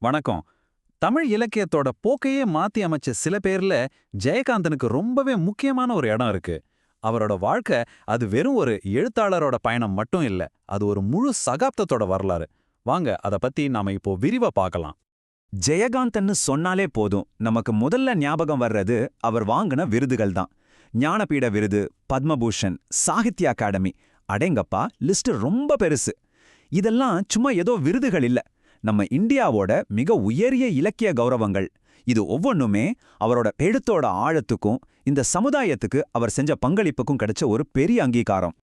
வணக்கம். தமிழ் இலக்கியத்தோட போக்கையே மாத்தி அமைச்ச சில பேர்ல ஜெயகாந்தனுக்கு ரொம்பவே முக்கியமான ஒரு இடம் இருக்கு. அவரோட வாழ்க்கை அது வெறும் ஒரு எழுத்தாளரோட பயணம் மட்டும் இல்ல, அது ஒரு முழு சகாப்தத்தோட வரலாறு. வாங்க அத பத்தி நாம இப்போ விரிவா பார்க்கலாம். ஜெயகாந்தன்னு சொன்னாலே போதும், நமக்கு முதல்ல ஞாபகம் வர்றது அவர் வாங்கின விருதுகள் தான். ஞானபீட விருது, பத்மபூஷன், சாகித்ய அகாடமி, அடேங்கப்பா லிஸ்ட் ரொம்ப பெருசு. இதெல்லாம் சும்மா ஏதோ விருதுகள் இல்ல, நம்ம இந்தியாவோட மிக உயரிய இலக்கிய கௌரவங்கள். இது ஒவ்வொன்றுமே அவரோட எழுத்தோட ஆழத்துக்கும் இந்த சமுதாயத்துக்கு அவர் செஞ்ச பங்களிப்புக்கும் கிடைச்ச ஒரு பெரிய அங்கீகாரம்.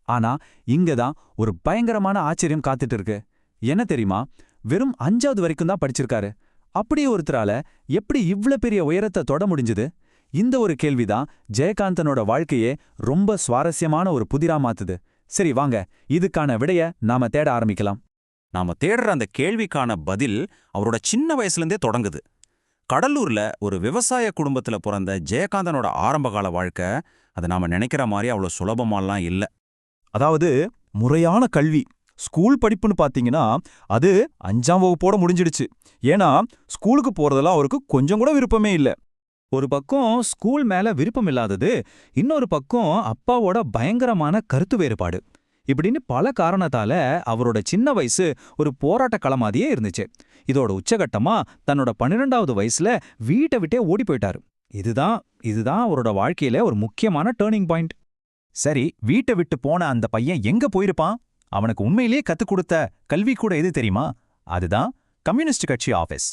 ஆனா இங்கதான் ஒரு பயங்கரமான ஆச்சரியம் காத்துட்டு இருக்கு. என்ன தெரியுமா, வெறும் 5வது வரைக்கும் தான் படிச்சிருக்காரு. அப்படியே ஒருத்தரால எப்படி இவ்ளோ பெரிய உயரத்தை தொட முடிஞ்சுது? இந்த ஒரு கேள்விதான் ஜெயகாந்தனோட வாழ்க்கையே ரொம்ப சுவாரஸ்யமான ஒரு புதிரா மாத்துது. சரி வாங்க, இதுக்கான விடைய நாம தேட ஆரம்பிக்கலாம். நாம தேடுற அந்த கேள்விக்கான பதில் அவரோட சின்ன வயசுலேருந்தே தொடங்குது. கடலூர்ல ஒரு விவசாய குடும்பத்துல பிறந்த ஜெயகாந்தனோட ஆரம்பகால வாழ்க்கை அது நாம நினைக்கிற மாதிரி அவ்வளோ சுலபமாலாம் இல்ல. அதாவது முறையான கல்வி, ஸ்கூல் படிப்புன்னு பாத்தீங்கன்னா அது 5ஆம் வகுப்போட முடிஞ்சிடுச்சு. ஏன்னா ஸ்கூலுக்கு போறதெல்லாம் அவருக்கு கொஞ்சம் கூட விருப்பமே இல்ல. ஒரு பக்கம் ஸ்கூல் மேல விருப்பம் இல்லாதது, இன்னொரு பக்கம் அப்பாவோட பயங்கரமான கருத்து வேறுபாடு, இப்படின்னு பல காரணத்தால அவரோட சின்ன வயசு ஒரு போராட்ட களமாதியே இருந்துச்சு. இதோட உச்சகட்டமா தன்னோட 12வது வயசுல வீட்டை விட்டே ஓடி போயிட்டாரு. இதுதான் அவரோட வாழ்க்கையில ஒரு முக்கியமான டேர்னிங் பாயிண்ட். சரி, வீட்டை விட்டு போன அந்த பையன் எங்க போயிருப்பான்? அவனுக்கு உண்மையிலேயே கத்துக் கொடுத்த கல்வி கூட எது தெரியுமா? அதுதான் கம்யூனிஸ்ட் கட்சி ஆபீஸ்.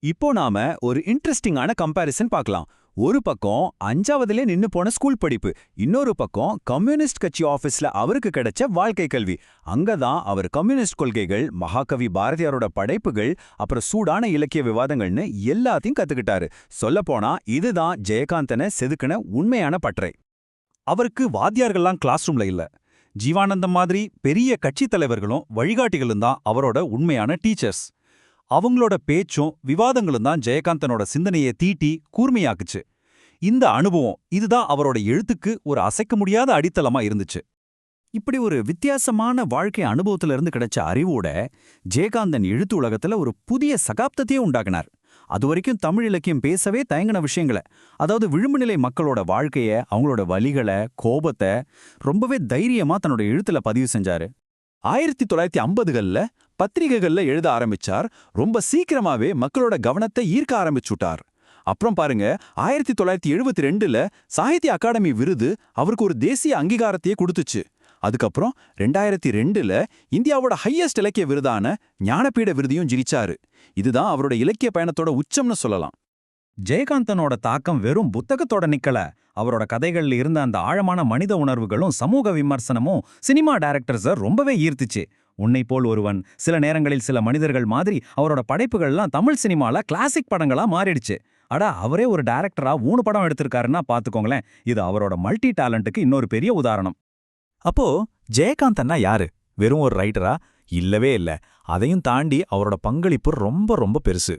இப்போ நாம ஒரு இன்ட்ரெஸ்டிங்கான கம்பாரிசன் பார்க்கலாம். ஒரு பக்கம் 5வதுலே நின்னு போன ஸ்கூல் படிப்பு, இன்னொரு பக்கம் கம்யூனிஸ்ட் கட்சி ஆபீஸ்ல அவருக்கு கிடைச்ச வாழ்க்கை கல்வி. அங்கதான் அவர் கம்யூனிஸ்ட் கொள்கைகள், மகாகவி பாரதியாரோட படைப்புகள், அப்புறம் சூடான இலக்கிய விவாதங்கள்னு எல்லாத்தையும் கத்துக்கிட்டாரு. சொல்லப்போனா இதுதான் ஜெயகாந்தனை செதுக்கின உண்மையான பற்றை. அவருக்கு வாத்தியார்கள்லாம் கிளாஸ் ரூம்ல இல்ல, ஜீவானந்தம் மாதிரி பெரிய கட்சித் தலைவர்களும் வழிகாட்டிகளும் தான் அவரோட உண்மையான டீச்சர்ஸ். அவங்களோட பேச்சும் விவாதங்களும் தான் ஜெயகாந்தனோட சிந்தனையை தீட்டி கூர்மையாக்குச்சு. இந்த அனுபவம் இதுதான் அவரோட எழுத்துக்கு ஒரு அசைக்க முடியாத அடித்தளமா இருந்துச்சு. இப்படி ஒரு வித்தியாசமான வாழ்க்கை அனுபவத்திலிருந்து கிடைச்ச அறிவோட ஜெயகாந்தன் எழுத்து உலகத்துல ஒரு புதிய சகாப்தத்தையே உண்டாக்குனார். அதுவரைக்கும் தமிழ் இலக்கியம் பேசவே தயங்கின விஷயங்களை, அதாவது விளிம்புநிலை மக்களோட வாழ்க்கைய, அவங்களோட வலிகளை, கோபத்தை ரொம்பவே தைரியமா தன்னோட எழுத்துல பதிவு செஞ்சாரு. 1950கள்ல பத்திரிகைகள்ல எழுத ஆரம்பிச்சார். ரொம்ப சீக்கிரமாவே மக்களோட கவனத்தை ஈர்க்க ஆரம்பிச்சுட்டார். அப்புறம் பாருங்க, 1972ல சாகித்ய அகாடமி விருது அவருக்கு ஒரு தேசிய அங்கீகாரத்தையே கொடுத்துச்சு. அதுக்கப்புறம் 2002ல இந்தியாவோட ஹையஸ்ட் இலக்கிய விருதான ஞானபீட விருதையும் ஜெயிச்சாரு. இதுதான் அவரோட இலக்கிய பயணத்தோட உச்சம்னு சொல்லலாம். ஜெயகாந்தனோட தாக்கம் வெறும் புத்தகத்தோட நிக்கல. அவரோட கதைகள்ல இருந்த அந்த ஆழமான மனித உணர்வுகளும் சமூக விமர்சனமும் சினிமா டைரக்டர்ஸ ரொம்பவே ஈர்த்துச்சு. உன்னை போல் ஒருவன், சில நேரங்களில் சில மனிதர்கள் மாதிரி அவரோட படைப்புகள்லாம் தமிழ் சினிமால கிளாசிக் படங்களா மாறிடுச்சு. அவரே ஒரு டைரக்டரா 3 படம் எடுத்திருக்காருன்னா பாத்துக்கோங்களேன். இது அவரோட மல்டி டேலண்ட்டுக்கு இன்னொரு பெரிய உதாரணம். அப்போ ஜெயகாந்தன்னா யாரு? வெறும் ஒரு ரைட்டரா? இல்லவே இல்ல. அதையும் தாண்டி அவரோட பங்களிப்பு ரொம்ப ரொம்ப பெருசு.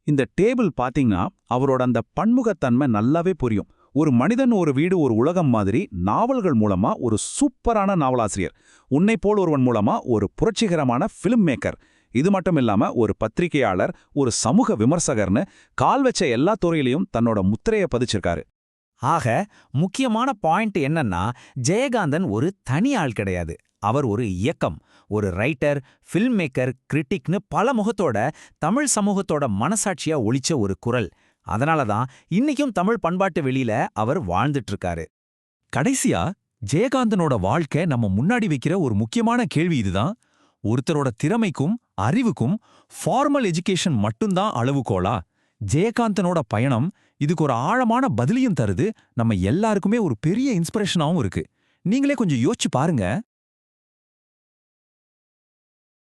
இந்த டேபிள் பாத்தீங்கன்னா அவரோட அந்த பன்முகத்தன்மை நல்லாவே புரியும். ஒரு மனிதன், ஒரு வீடு, ஒரு உலகம் மாதிரி நாவல்கள் மூலமா ஒரு சூப்பரான நாவலாசிரியர், உன்னை போல் ஒருவன் மூலமா ஒரு புரட்சிகரமான ஃபிலிம் மேக்கர், இது மட்டும் இல்லாம ஒரு பத்திரிகையாளர், ஒரு சமூக விமர்சகர்னு கால் வச்ச எல்லா துறையிலையும் தன்னோட முத்திரையை பதிச்சிருக்காரு. ஆக முக்கியமான பாயிண்ட் என்னன்னா, ஜெயகாந்தன் ஒரு தனி ஆள் கிடையாது. அவர் ஒரு இயக்கம், ஒரு ரைட்டர், ஃபில்ம் மேக்கர், கிரிட்டிக்னு பல முகத்தோட தமிழ் சமூகத்தோட மனசாட்சியா ஒளிச்ச ஒரு குரல். அதனாலதான் இன்னைக்கும் தமிழ் பண்பாட்டு வெளியில அவர் வாழ்ந்துட்டு இருக்காரு. கடைசியா ஜெயகாந்தனோட வாழ்க்கை நம்ம முன்னாடி வைக்கிற ஒரு முக்கியமான கேள்வி இதுதான். ஒருத்தரோட திறமைக்கும் அறிவுக்கும் ஃபார்மல் எஜுகேஷன் மட்டும்தான் அளவுகோலா? ஜெயகாந்தனோட பயணம் இதுக்கு ஒரு ஆழமான பதிலையும் தருது. நம்ம எல்லாருக்குமே ஒரு பெரிய இன்ஸ்பிரேஷனாவும் இருக்கு. நீங்களே கொஞ்சம் யோசிச்சு பாருங்க.